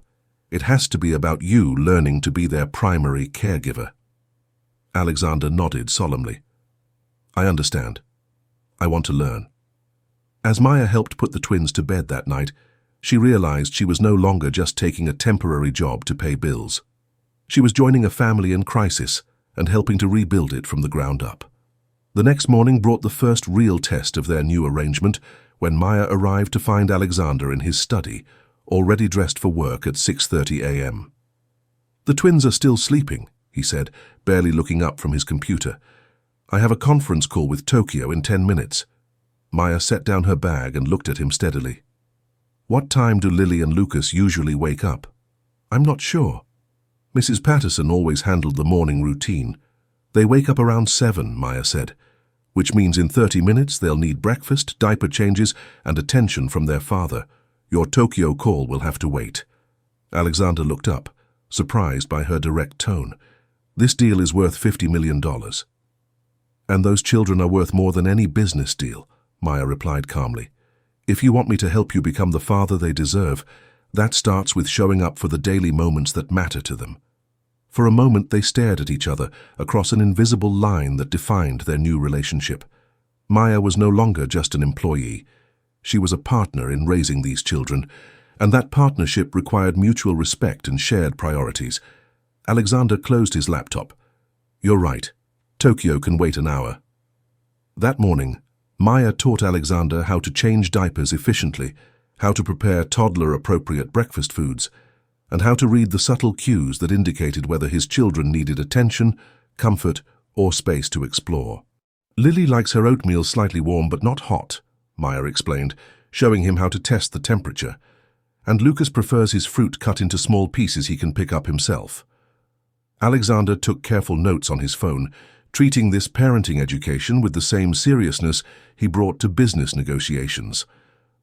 A: It has to be about you learning to be their primary caregiver." Alexander nodded solemnly. "I understand. I want to learn." As Maya helped put the twins to bed that night, she realized she was no longer just taking a temporary job to pay bills. She was joining a family in crisis and helping to rebuild it from the ground up. The next morning brought the first real test of their new arrangement when Maya arrived to find Alexander in his study, already dressed for work at 6:30 a.m. "The twins are still sleeping," he said, barely looking up from his computer. "I have a conference call with Tokyo in 10 minutes. Maya set down her bag and looked at him steadily. "What time do Lily and Lucas usually wake up?" "I'm not sure. Mrs. Patterson always handled the morning routine. They wake up around 7, Maya said, "which means in 30 minutes they'll need breakfast, diaper changes, and attention from their father. Your Tokyo call will have to wait." Alexander looked up, surprised by her direct tone. "This deal is worth $50 million. "And those children are worth more than any business deal," Maya replied calmly. "If you want me to help you become the father they deserve, that starts with showing up for the daily moments that matter to them." For a moment they stared at each other across an invisible line that defined their new relationship. Maya was no longer just an employee. She was a partner in raising these children, and that partnership required mutual respect and shared priorities. Alexander closed his laptop. "You're right. Tokyo can wait an hour." That morning, Maya taught Alexander how to change diapers efficiently, how to prepare toddler-appropriate breakfast foods, and how to read the subtle cues that indicated whether his children needed attention, comfort, or space to explore. "Lily likes her oatmeal slightly warm but not hot," Maya explained, showing him how to test the temperature. "And Lucas prefers his fruit cut into small pieces he can pick up himself." Alexander took careful notes on his phone, treating this parenting education with the same seriousness he brought to business negotiations.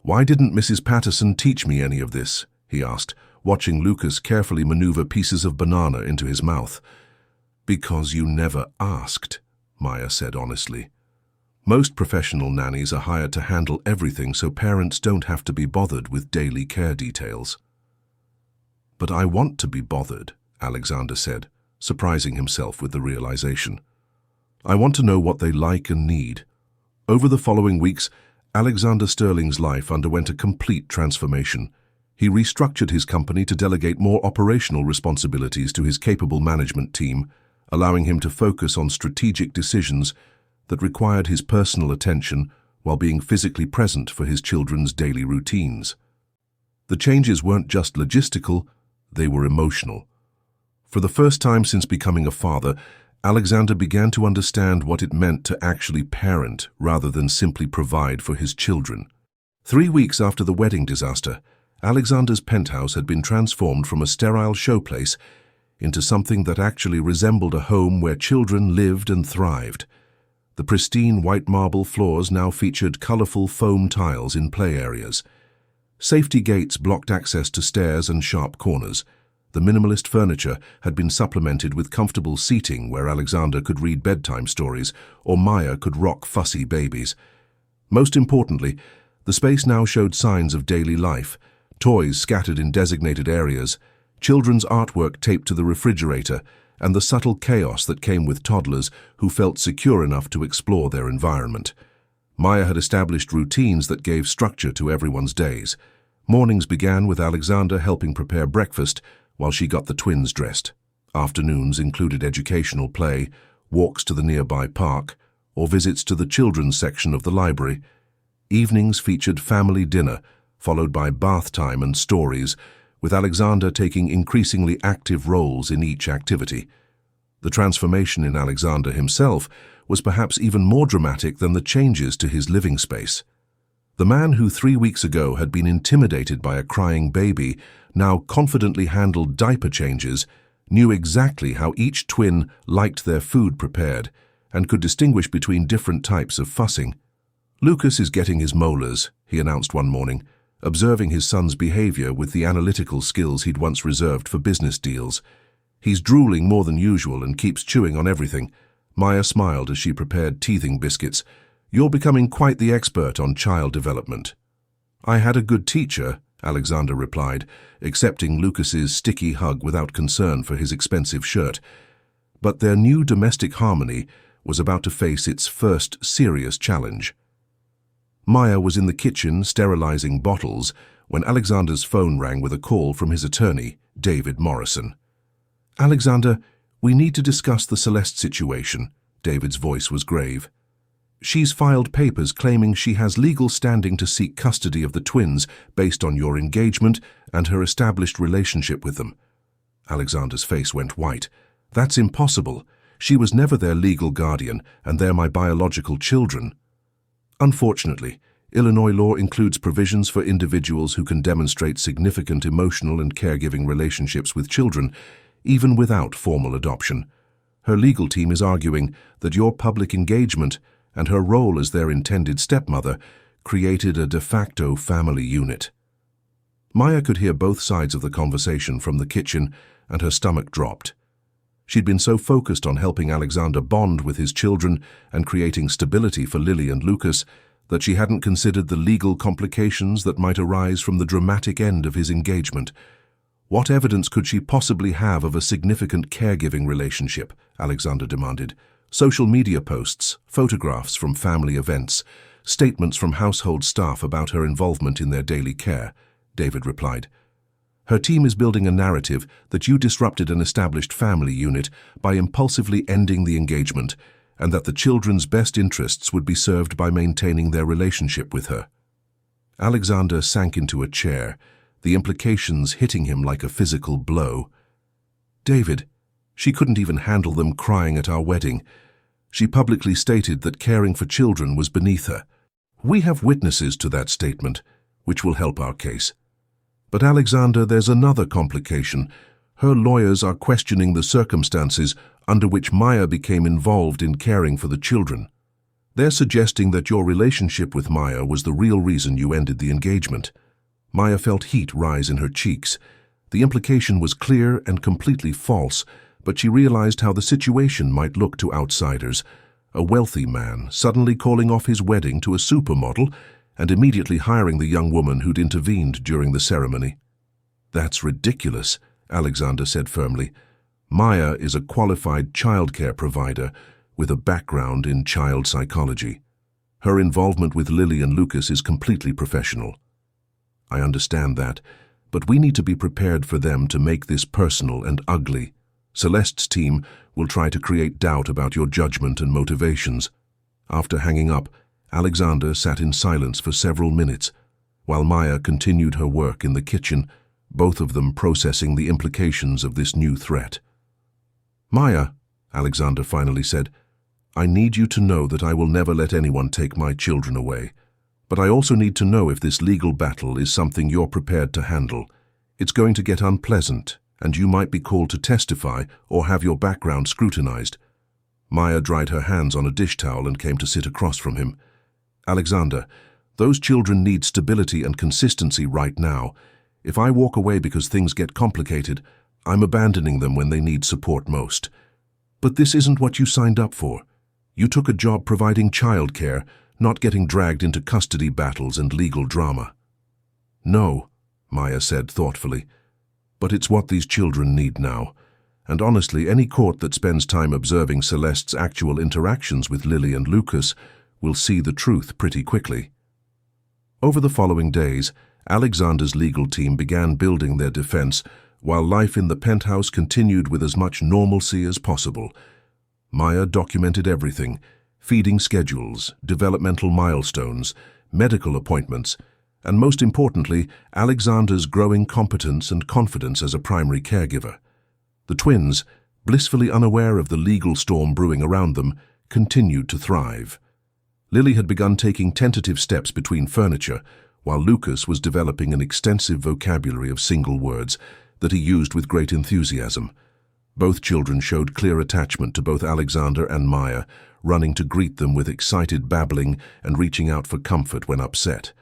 A: "Why didn't Mrs. Patterson teach me any of this?" he asked, watching Lucas carefully maneuver pieces of banana into his mouth. "Because you never asked," Maya said honestly. "Most professional nannies are hired to handle everything so parents don't have to be bothered with daily care details." "But I want to be bothered," Alexander said, surprising himself with the realization. "I want to know what they like and need." Over the following weeks, Alexander Sterling's life underwent a complete transformation. He restructured his company to delegate more operational responsibilities to his capable management team, allowing him to focus on strategic decisions that required his personal attention while being physically present for his children's daily routines. The changes weren't just logistical, they were emotional. For the first time since becoming a father, Alexander began to understand what it meant to actually parent rather than simply provide for his children. 3 weeks after the wedding disaster, Alexander's penthouse had been transformed from a sterile showplace into something that actually resembled a home where children lived and thrived. The pristine white marble floors now featured colorful foam tiles in play areas. Safety gates blocked access to stairs and sharp corners. The minimalist furniture had been supplemented with comfortable seating where Alexander could read bedtime stories or Maya could rock fussy babies. Most importantly, the space now showed signs of daily life, toys scattered in designated areas, children's artwork taped to the refrigerator, and the subtle chaos that came with toddlers who felt secure enough to explore their environment. Maya had established routines that gave structure to everyone's days. Mornings began with Alexander helping prepare breakfast while she got the twins dressed. Afternoons included educational play, walks to the nearby park, or visits to the children's section of the library. Evenings featured family dinner, followed by bath time and stories, with Alexander taking increasingly active roles in each activity. The transformation in Alexander himself was perhaps even more dramatic than the changes to his living space. The man who 3 weeks ago had been intimidated by a crying baby now confidently handled diaper changes, knew exactly how each twin liked their food prepared, and could distinguish between different types of fussing. "Lucas is getting his molars," he announced one morning, observing his son's behavior with the analytical skills he'd once reserved for business deals. "He's drooling more than usual and keeps chewing on everything." Maya smiled as she prepared teething biscuits. "You're becoming quite the expert on child development." "I had a good teacher," Alexander replied, accepting Lucas's sticky hug without concern for his expensive shirt. But their new domestic harmony was about to face its first serious challenge. Maya was in the kitchen sterilizing bottles when Alexander's phone rang with a call from his attorney, David Morrison. "Alexander, we need to discuss the Celeste situation." David's voice was grave. "She's filed papers claiming she has legal standing to seek custody of the twins based on your engagement and her established relationship with them." Alexander's face went white. "That's impossible. She was never their legal guardian, and they're my biological children." Unfortunately, Illinois law includes provisions for individuals who can demonstrate significant emotional and caregiving relationships with children, even without formal adoption. Her legal team is arguing that your public engagement and her role as their intended stepmother created a de facto family unit. Maya could hear both sides of the conversation from the kitchen, and her stomach dropped. She'd been so focused on helping Alexander bond with his children and creating stability for Lily and Lucas that she hadn't considered the legal complications that might arise from the dramatic end of his engagement. What evidence could she possibly have of a significant caregiving relationship? Alexander demanded. Social media posts, photographs from family events, statements from household staff about her involvement in their daily care, David replied. Her team is building a narrative that you disrupted an established family unit by impulsively ending the engagement, and that the children's best interests would be served by maintaining their relationship with her. Alexander sank into a chair, the implications hitting him like a physical blow. "David, she couldn't even handle them crying at our wedding. She publicly stated that caring for children was beneath her. We have witnesses to that statement, which will help our case. But Alexander, there's another complication. Her lawyers are questioning the circumstances under which Maya became involved in caring for the children. They're suggesting that your relationship with Maya was the real reason you ended the engagement." Maya felt heat rise in her cheeks. The implication was clear and completely false, but she realized how the situation might look to outsiders. A wealthy man suddenly calling off his wedding to a supermodel and immediately hiring the young woman who'd intervened during the ceremony. "That's ridiculous," Alexander said firmly. "Maya is a qualified childcare provider with a background in child psychology. Her involvement with Lily and Lucas is completely professional." "I understand that, but we need to be prepared for them to make this personal and ugly. Celeste's team will try to create doubt about your judgment and motivations." After hanging up, Alexander sat in silence for several minutes, while Maya continued her work in the kitchen, both of them processing the implications of this new threat. "Maya," Alexander finally said, "I need you to know that I will never let anyone take my children away. But I also need to know if this legal battle is something you're prepared to handle. It's going to get unpleasant, and you might be called to testify or have your background scrutinized." Maya dried her hands on a dish towel and came to sit across from him. "Alexander, those children need stability and consistency right now. If I walk away because things get complicated, I'm abandoning them when they need support most. But this isn't what you signed up for. You took a job providing childcare, not getting dragged into custody battles and legal drama." "No," Maya said thoughtfully, "but it's what these children need now. And honestly, any court that spends time observing Celeste's actual interactions with Lily and Lucas will see the truth pretty quickly." Over the following days, Alexander's legal team began building their defense, while life in the penthouse continued with as much normalcy as possible. Maya documented everything: feeding schedules, developmental milestones, medical appointments, and most importantly, Alexander's growing competence and confidence as a primary caregiver. The twins, blissfully unaware of the legal storm brewing around them, continued to thrive. Lily had begun taking tentative steps between furniture, while Lucas was developing an extensive vocabulary of single words that he used with great enthusiasm. Both children showed clear attachment to both Alexander and Maya, running to greet them with excited babbling and reaching out for comfort when upset.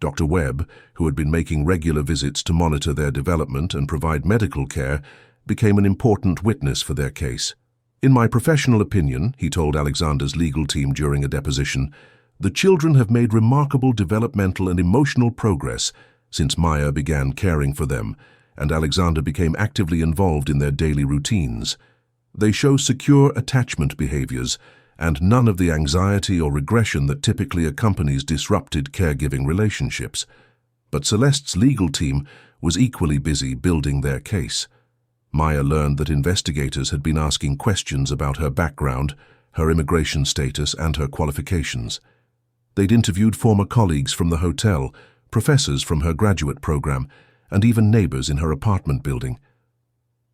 A: Dr. Webb, who had been making regular visits to monitor their development and provide medical care, became an important witness for their case. "In my professional opinion," he told Alexander's legal team during a deposition, "the children have made remarkable developmental and emotional progress since Maya began caring for them, and Alexander became actively involved in their daily routines. They show secure attachment behaviors and none of the anxiety or regression that typically accompanies disrupted caregiving relationships." But Celeste's legal team was equally busy building their case. Maya learned that investigators had been asking questions about her background, her immigration status, and her qualifications. They'd interviewed former colleagues from the hotel, professors from her graduate program, and even neighbors in her apartment building.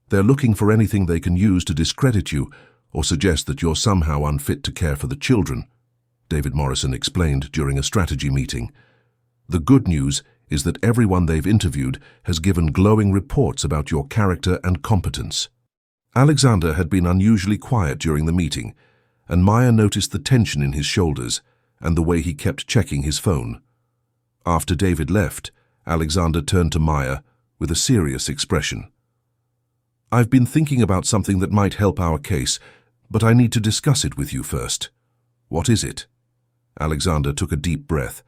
A: "They're looking for anything they can use to discredit you or suggest that you're somehow unfit to care for the children," David Morrison explained during a strategy meeting. "The good news is that everyone they've interviewed has given glowing reports about your character and competence." Alexander had been unusually quiet during the meeting, and Maya noticed the tension in his shoulders and the way he kept checking his phone. After David left, Alexander turned to Maya with a serious expression. "I've been thinking about something that might help our case, but I need to discuss it with you first." "What is it?" Alexander took a deep breath.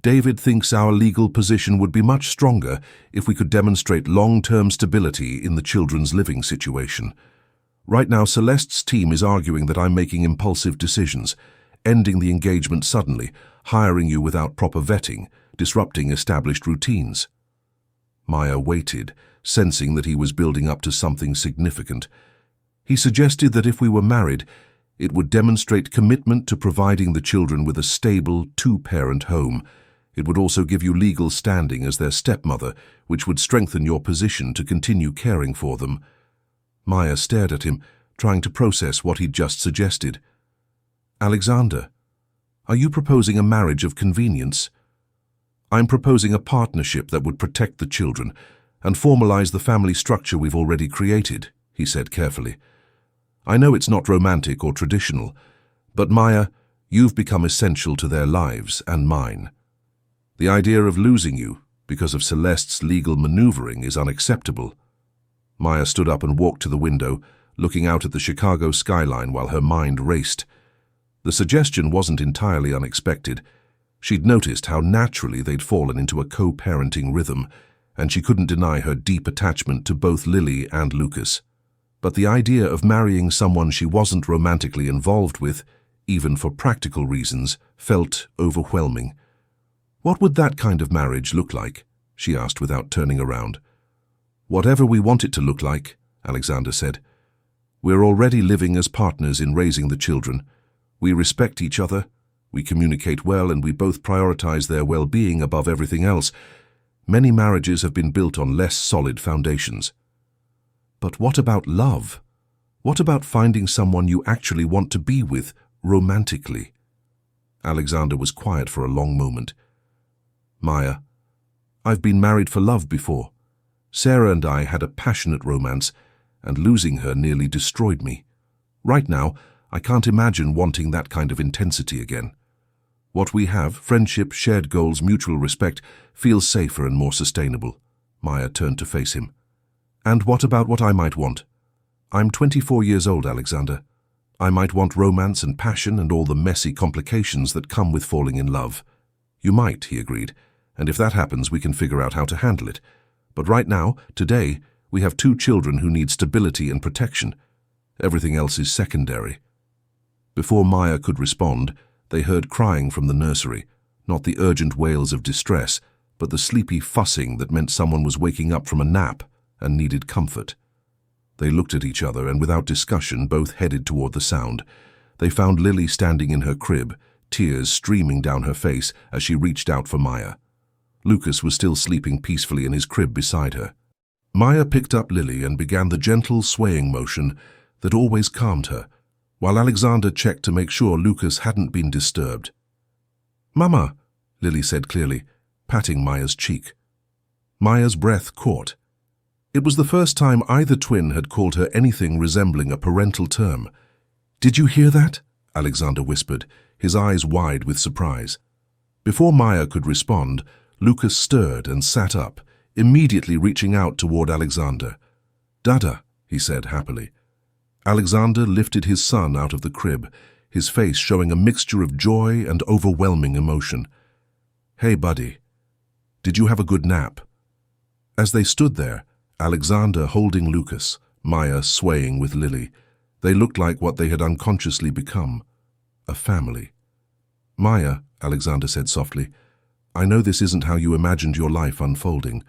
A: "David thinks our legal position would be much stronger if we could demonstrate long-term stability in the children's living situation. Right now, Celeste's team is arguing that I'm making impulsive decisions, ending the engagement suddenly, hiring you without proper vetting, disrupting established routines." Maya waited, sensing that he was building up to something significant. He suggested that if we were married, it would demonstrate commitment to providing the children with a stable, two-parent home. It would also give you legal standing as their stepmother, which would strengthen your position to continue caring for them. Maya stared at him, trying to process what he'd just suggested. "Alexander, are you proposing a marriage of convenience?" "I'm proposing a partnership that would protect the children and formalize the family structure we've already created," he said carefully. "I know it's not romantic or traditional, but Maya, you've become essential to their lives and mine. The idea of losing you because of Celeste's legal maneuvering is unacceptable." Maya stood up and walked to the window, looking out at the Chicago skyline while her mind raced. The suggestion wasn't entirely unexpected. She'd noticed how naturally they'd fallen into a co-parenting rhythm, and she couldn't deny her deep attachment to both Lily and Lucas. But the idea of marrying someone she wasn't romantically involved with, even for practical reasons, felt overwhelming. "What would that kind of marriage look like?" she asked without turning around. "Whatever we want it to look like," Alexander said. "We're already living as partners in raising the children. We respect each other, we communicate well, and we both prioritize their well-being above everything else. Many marriages have been built on less solid foundations." "But what about love? What about finding someone you actually want to be with, romantically?" Alexander was quiet for a long moment. "Maya, I've been married for love before. Sarah and I had a passionate romance, and losing her nearly destroyed me. Right now, I can't imagine wanting that kind of intensity again. What we have, friendship, shared goals, mutual respect, feels safer and more sustainable." Maya turned to face him. "And what about what I might want? I'm 24 years old, Alexander. I might want romance and passion and all the messy complications that come with falling in love." "You might," he agreed, "and if that happens, we can figure out how to handle it. But right now, today, we have 2 children who need stability and protection. Everything else is secondary." Before Maya could respond, they heard crying from the nursery, not the urgent wails of distress, but the sleepy fussing that meant someone was waking up from a nap and needed comfort. They looked at each other and without discussion both headed toward the sound. They found Lily standing in her crib, tears streaming down her face as she reached out for Maya. Lucas was still sleeping peacefully in his crib beside her. Maya picked up Lily and began the gentle swaying motion that always calmed her, while Alexander checked to make sure Lucas hadn't been disturbed. "Mama," Lily said clearly, patting Maya's cheek. Maya's breath caught. It was the first time either twin had called her anything resembling a parental term. "Did you hear that?" Alexander whispered, his eyes wide with surprise. Before Maya could respond, Lucas stirred and sat up, immediately reaching out toward Alexander. "Dada," he said happily. Alexander lifted his son out of the crib, his face showing a mixture of joy and overwhelming emotion. "Hey, buddy. Did you have a good nap?" As they stood there, Alexander holding Lucas, Maya swaying with Lily, they looked like what they had unconsciously become, a family. "Maya," Alexander said softly, "I know this isn't how you imagined your life unfolding,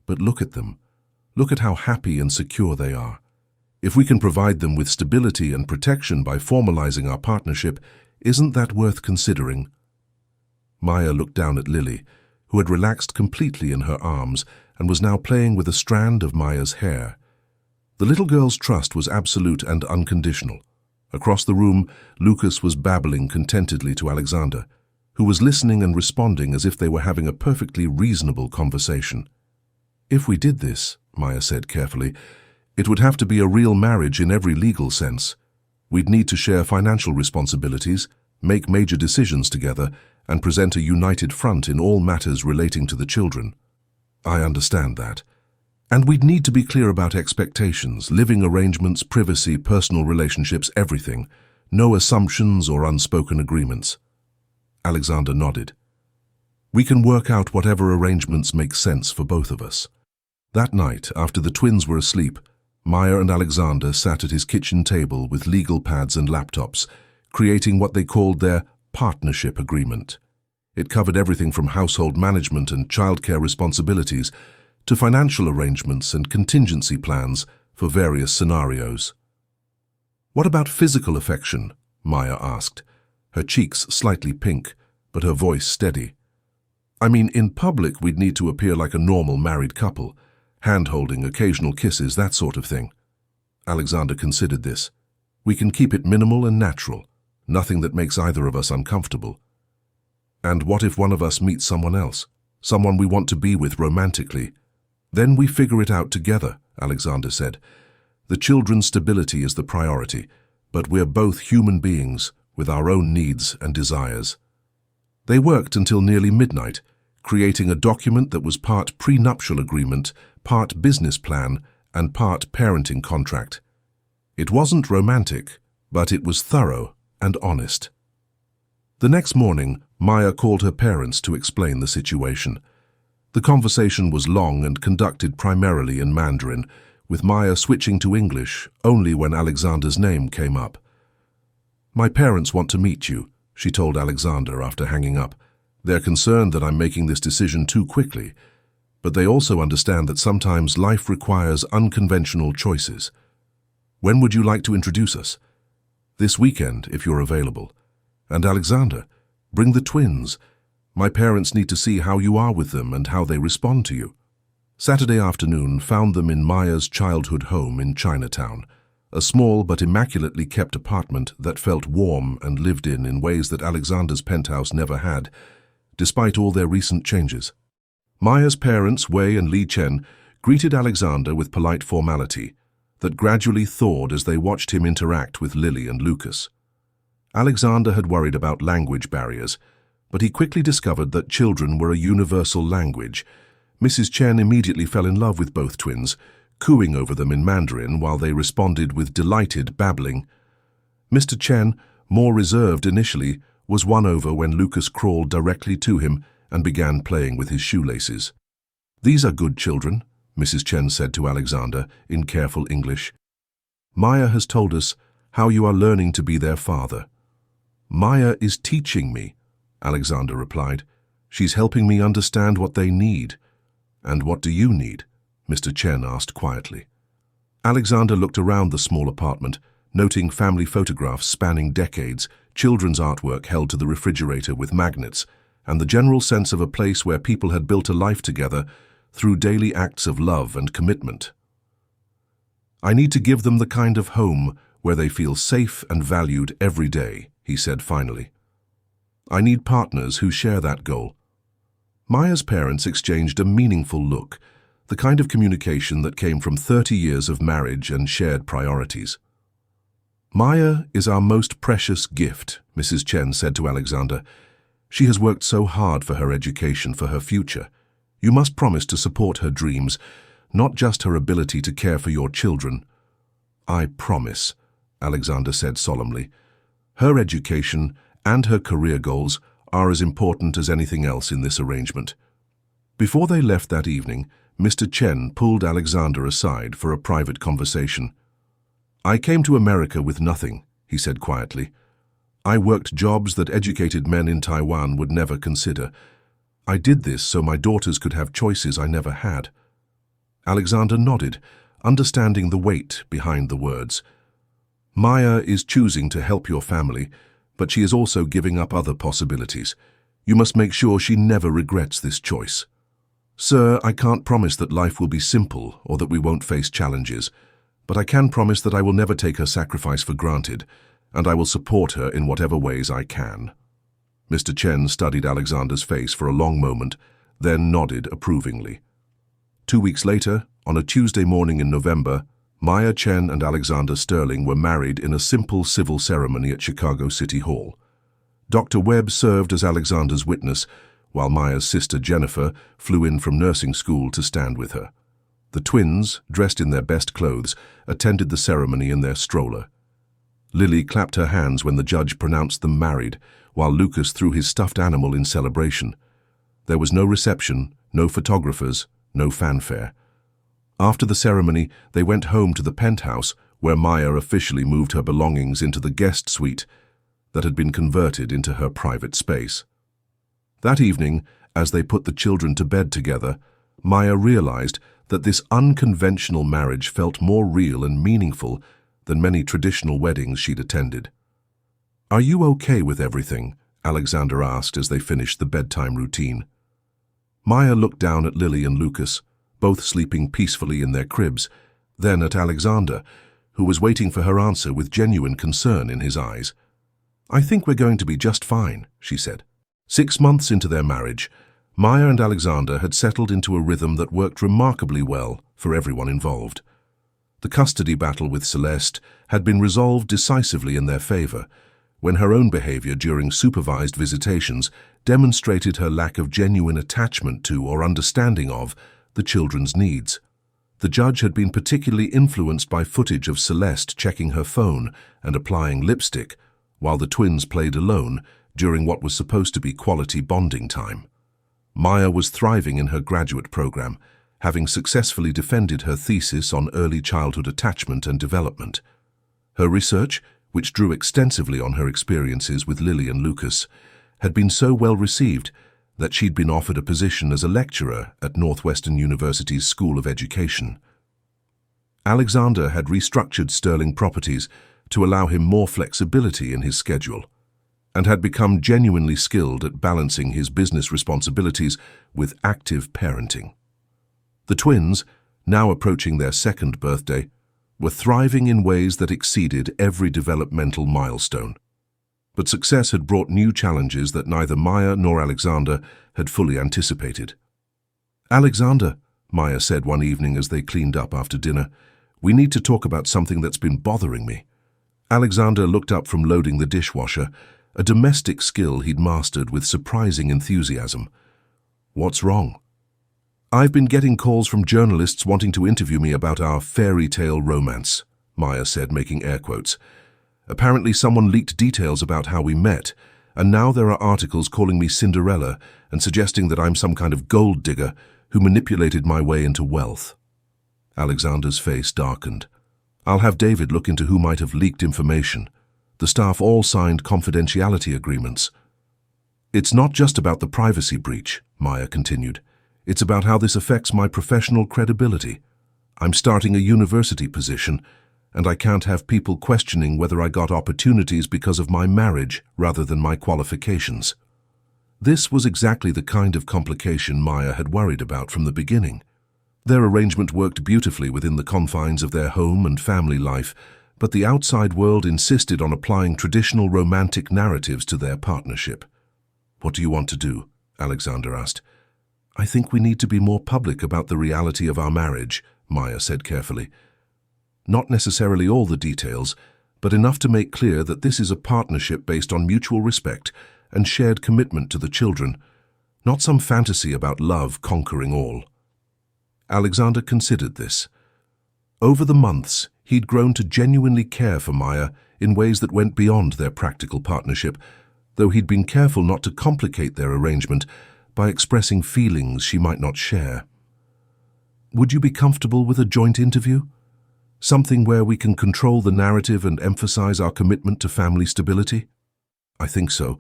A: but look at them. Look at how happy and secure they are. If we can provide them with stability and protection by formalizing our partnership, isn't that worth considering?" Maya looked down at Lily, who had relaxed completely in her arms and was now playing with a strand of Maya's hair. The little girl's trust was absolute and unconditional. Across the room, Lucas was babbling contentedly to Alexander, who was listening and responding as if they were having a perfectly reasonable conversation. "If we did this," Maya said carefully, "it would have to be a real marriage in every legal sense. We'd need to share financial responsibilities, make major decisions together, and present a united front in all matters relating to the children." "I understand that. And we'd need to be clear about expectations, living arrangements, privacy, personal relationships, everything. No assumptions or unspoken agreements." Alexander nodded. "We can work out whatever arrangements make sense for both of us." That night, after the twins were asleep, Maya and Alexander sat at his kitchen table with legal pads and laptops, creating what they called their partnership agreement. It covered everything from household management and childcare responsibilities to financial arrangements and contingency plans for various scenarios. "What about physical affection?" Maya asked, her cheeks slightly pink, but her voice steady. "I mean, in public we'd need to appear like a normal married couple, hand-holding, occasional kisses, that sort of thing." Alexander considered this. "We can keep it minimal and natural, nothing that makes either of us uncomfortable." "And what if one of us meets someone else, someone we want to be with romantically?" "Then we figure it out together," Alexander said. "The children's stability is the priority, but we're both human beings with our own needs and desires." They worked until nearly midnight, creating a document that was part prenuptial agreement, part business plan, and part parenting contract. It wasn't romantic, but it was thorough and honest. The next morning, Maya called her parents to explain the situation. The conversation was long and conducted primarily in Mandarin, with Maya switching to English only when Alexander's name came up. "My parents want to meet you," she told Alexander after hanging up. "They're concerned that I'm making this decision too quickly, but they also understand that sometimes life requires unconventional choices. When would you like to introduce us?" "This weekend, if you're available. And Alexander, bring the twins. My parents need to see how you are with them and how they respond to you." Saturday afternoon found them in Maya's childhood home in Chinatown, a small but immaculately kept apartment that felt warm and lived in ways that Alexander's penthouse never had, despite all their recent changes. Maya's parents, Wei and Li Chen, greeted Alexander with polite formality that gradually thawed as they watched him interact with Lily and Lucas. Alexander had worried about language barriers, but he quickly discovered that children were a universal language. Mrs. Chen immediately fell in love with both twins, cooing over them in Mandarin while they responded with delighted babbling. Mr. Chen, more reserved initially, was won over when Lucas crawled directly to him and began playing with his shoelaces. "These are good children," Mrs. Chen said to Alexander in careful English. "Maya has told us how you are learning to be their father." "Maya is teaching me," Alexander replied. "She's helping me understand what they need." "And what do you need?" Mr. Chen asked quietly. Alexander looked around the small apartment, noting family photographs spanning decades, children's artwork held to the refrigerator with magnets, and the general sense of a place where people had built a life together through daily acts of love and commitment. "I need to give them the kind of home where they feel safe and valued every day," he said finally. "I need partners who share that goal." Maya's parents exchanged a meaningful look, the kind of communication that came from 30 years of marriage and shared priorities. "Maya is our most precious gift," Mrs. Chen said to Alexander. She has worked so hard for her education, for her future. You must promise to support her dreams, not just her ability to care for your children." "I promise," Alexander said solemnly. "Her education and her career goals are as important as anything else in this arrangement." Before they left that evening, Mr. Chen pulled Alexander aside for a private conversation. "I came to America with nothing," he said quietly. "I worked jobs that educated men in Taiwan would never consider. I did this so my daughters could have choices I never had." Alexander nodded, understanding the weight behind the words. "Maya is choosing to help your family, but she is also giving up other possibilities. You must make sure she never regrets this choice." "Sir, I can't promise that life will be simple or that we won't face challenges, but I can promise that I will never take her sacrifice for granted, and I will support her in whatever ways I can." Mr. Chen studied Alexander's face for a long moment, then nodded approvingly. 2 weeks later, on a Tuesday morning in November, Maya Chen and Alexander Sterling were married in a simple civil ceremony at Chicago City Hall. Dr. Webb served as Alexander's witness, while Maya's sister Jennifer flew in from nursing school to stand with her. The twins, dressed in their best clothes, attended the ceremony in their stroller. Lily clapped her hands when the judge pronounced them married, while Lucas threw his stuffed animal in celebration. There was no reception, no photographers, no fanfare. After the ceremony, they went home to the penthouse, where Maya officially moved her belongings into the guest suite that had been converted into her private space. That evening, as they put the children to bed together, Maya realized that this unconventional marriage felt more real and meaningful than many traditional weddings she'd attended. "Are you okay with everything?" Alexander asked as they finished the bedtime routine. Maya looked down at Lily and Lucas, both sleeping peacefully in their cribs, then at Alexander, who was waiting for her answer with genuine concern in his eyes. "I think we're going to be just fine," she said. 6 months into their marriage, Maya and Alexander had settled into a rhythm that worked remarkably well for everyone involved. The custody battle with Celeste had been resolved decisively in their favor, when her own behavior during supervised visitations demonstrated her lack of genuine attachment to or understanding of the children's needs. The judge had been particularly influenced by footage of Celeste checking her phone and applying lipstick, while the twins played alone during what was supposed to be quality bonding time. Maya was thriving in her graduate program, having successfully defended her thesis on early childhood attachment and development. Her research, which drew extensively on her experiences with Lily and Lucas, had been so well received that she'd been offered a position as a lecturer at Northwestern University's School of Education. Alexander had restructured Sterling Properties to allow him more flexibility in his schedule, and had become genuinely skilled at balancing his business responsibilities with active parenting. The twins, now approaching their 2nd birthday, were thriving in ways that exceeded every developmental milestone. But success had brought new challenges that neither Maya nor Alexander had fully anticipated. "Alexander," Maya said one evening as they cleaned up after dinner, "we need to talk about something that's been bothering me." Alexander looked up from loading the dishwasher, a domestic skill he'd mastered with surprising enthusiasm. "What's wrong?" "I've been getting calls from journalists wanting to interview me about our fairy tale romance," Maya said, making air quotes. "Apparently someone leaked details about how we met, and now there are articles calling me Cinderella and suggesting that I'm some kind of gold digger who manipulated my way into wealth." Alexander's face darkened. "I'll have David look into who might have leaked information. The staff all signed confidentiality agreements." "It's not just about the privacy breach," Maya continued. "It's about how this affects my professional credibility. I'm starting a university position, and I can't have people questioning whether I got opportunities because of my marriage rather than my qualifications." This was exactly the kind of complication Maya had worried about from the beginning. Their arrangement worked beautifully within the confines of their home and family life, but the outside world insisted on applying traditional romantic narratives to their partnership. "What do you want to do?" Alexander asked. "I think we need to be more public about the reality of our marriage," Maya said carefully. "Not necessarily all the details, but enough to make clear that this is a partnership based on mutual respect and shared commitment to the children, not some fantasy about love conquering all. Alexander considered this. Over the months, he'd grown to genuinely care for Maya in ways that went beyond their practical partnership, though he'd been careful not to complicate their arrangement by expressing feelings she might not share. Would you be comfortable with a joint interview? Something where we can control the narrative and emphasize our commitment to family stability? I think so,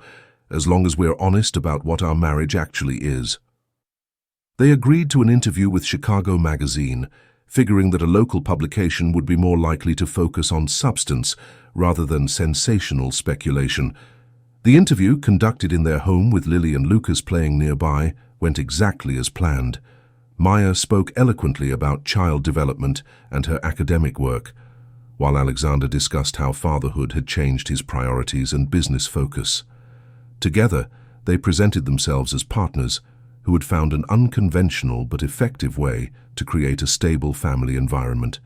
A: as long as we're honest about what our marriage actually is. They agreed to an interview with Chicago Magazine, figuring that a local publication would be more likely to focus on substance rather than sensational speculation. The interview, conducted in their home with Lily and Lucas playing nearby, went exactly as planned. Maya spoke eloquently about child development and her academic work, while Alexander discussed how fatherhood had changed his priorities and business focus. Together, they presented themselves as partners who had found an unconventional but effective way to create a stable family environment.